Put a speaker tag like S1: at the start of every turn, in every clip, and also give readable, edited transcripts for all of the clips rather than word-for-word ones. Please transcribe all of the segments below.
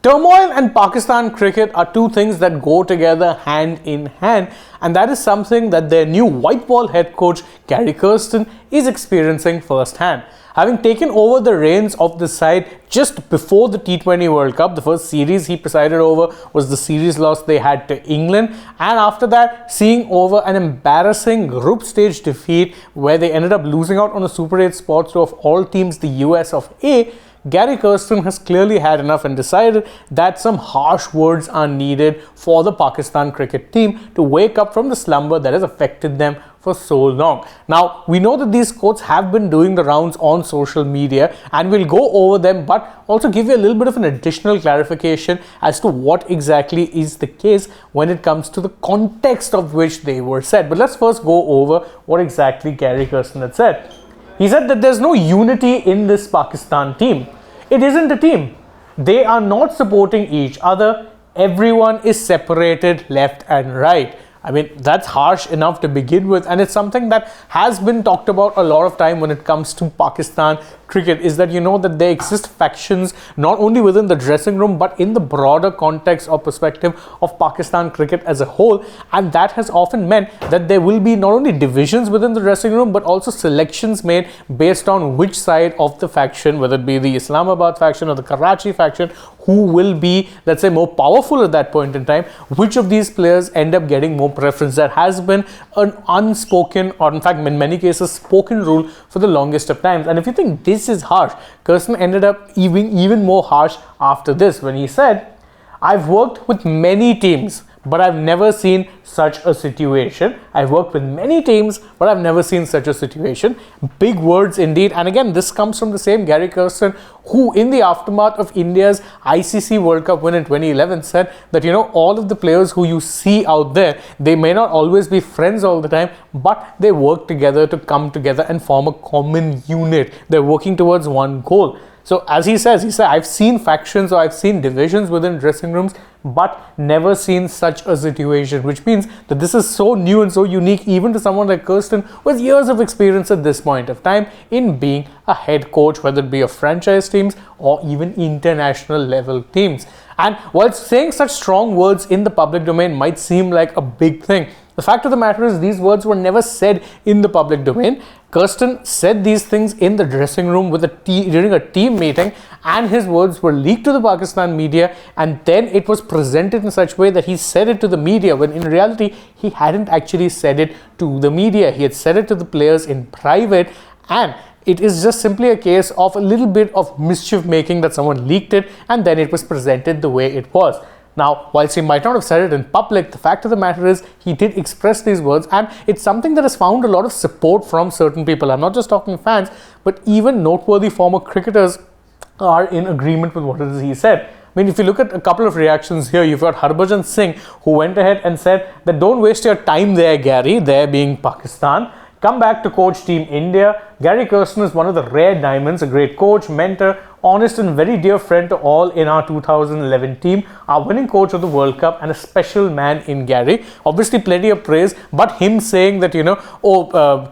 S1: Turmoil and Pakistan cricket are two things that go together hand in hand, and that is something that their new white ball head coach Gary Kirsten is experiencing firsthand. Having taken over the reins of the side just before the T20 World Cup, the first series he presided over was the series loss they had to England, and after that seeing over an embarrassing group stage defeat where they ended up losing out on a Super 8 spot to, of all teams, the US of A, Gary Kirsten has clearly had enough and decided that some harsh words are needed for the Pakistan cricket team to wake up from the slumber that has affected them for so long. Now, we know that these quotes have been doing the rounds on social media, and we'll go over them, but also give you a little bit of an additional clarification as to what exactly is the case when it comes to the context of which they were said. But let's first go over what exactly Gary Kirsten had said. He said that there's no unity in this Pakistan team. It isn't a team. They are not supporting each other. Everyone is separated left and right. I mean, that's harsh enough to begin with, and it's something that has been talked about a lot of time when it comes to Pakistan cricket, is that you know that there exist factions not only within the dressing room but in the broader context or perspective of Pakistan cricket as a whole, and that has often meant that there will be not only divisions within the dressing room but also selections made based on which side of the faction, whether it be the Islamabad faction or the Karachi faction, who will be, let's say, more powerful at that point in time, which of these players end up getting more preference. There has been an unspoken, or in fact in many cases spoken, rule for the longest of times. And if you think this is harsh, Kirsten ended up even more harsh after this when he said, "I've worked with many teams, but I've never seen such a situation. I've worked with many teams, but I've never seen such a situation." Big words indeed. And again, this comes from the same Gary Kirsten who, in the aftermath of India's ICC World Cup win in 2011, said that, you know, all of the players who you see out there, they may not always be friends all the time, but they work together to come together and form a common unit. They're working towards one goal. So as he said, I've seen factions or I've seen divisions within dressing rooms, but never seen such a situation, which means that this is so new and so unique even to someone like Kirsten with years of experience at this point of time in being a head coach, whether it be of franchise teams or even international level teams. And while saying such strong words in the public domain might seem like a big thing, the fact of the matter is these words were never said in the public domain. Kirsten said these things in the dressing room during a team meeting, and his words were leaked to the Pakistan media, and then it was presented in such a way that he said it to the media, when in reality he hadn't actually said it to the media. He had said it to the players in private, and it is just simply a case of a little bit of mischief making that someone leaked it and then it was presented the way it was. Now, whilst he might not have said it in public, the fact of the matter is he did express these words, and it's something that has found a lot of support from certain people. I'm not just talking fans, but even noteworthy former cricketers are in agreement with what it is he said. I mean, if you look at a couple of reactions here, you've got Harbhajan Singh, who went ahead and said that don't waste your time there, Gary, there being Pakistan. Come back to coach Team India. Gary Kirsten is one of the rare diamonds, a great coach, mentor, honest and very dear friend to all in our 2011 team, our winning coach of the World Cup, and a special man in Gary. Obviously plenty of praise, but him saying that, you know,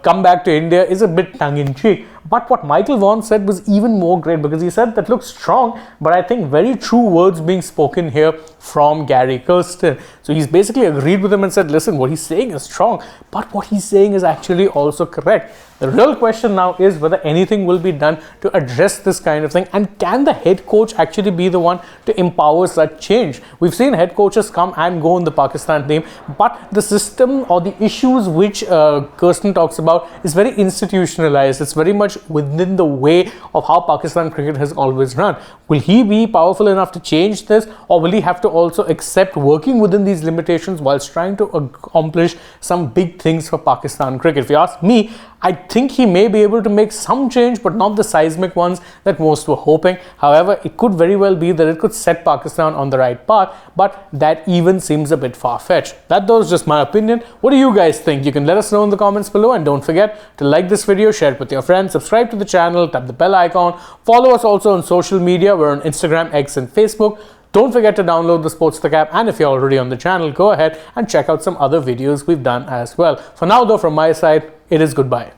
S1: come back to India is a bit tongue-in-cheek. But what Michael Vaughan said was even more great, because he said that looks strong, but I think very true words being spoken here from Gary Kirsten. So he's basically agreed with him and said, listen, what he's saying is strong, but what he's saying is actually also correct. The real question now is whether anything will be done to address this kind of thing, and can the head coach actually be the one to empower such change? We've seen head coaches come and go in the Pakistan team, but the system or the issues which Kirsten talks about is very institutionalized. It's very much within the way of how Pakistan cricket has always run. Will he be powerful enough to change this, or will he have to also accept working within these limitations whilst trying to accomplish some big things for Pakistan cricket? If you ask me, I think he may be able to make some change, but not the seismic ones that most were hoping. However, it could very well be that it could set Pakistan on the right path, but that even seems a bit far-fetched. That though is just my opinion. What do you guys think? You can let us know in the comments below, and don't forget to like this video, share it with your friends, subscribe to the channel, tap the bell icon, follow us also on social media. We're on Instagram, X and Facebook. Don't forget to download the AajTak app, and if you're already on the channel, go ahead and check out some other videos we've done as well. For now though, from my side, it is goodbye.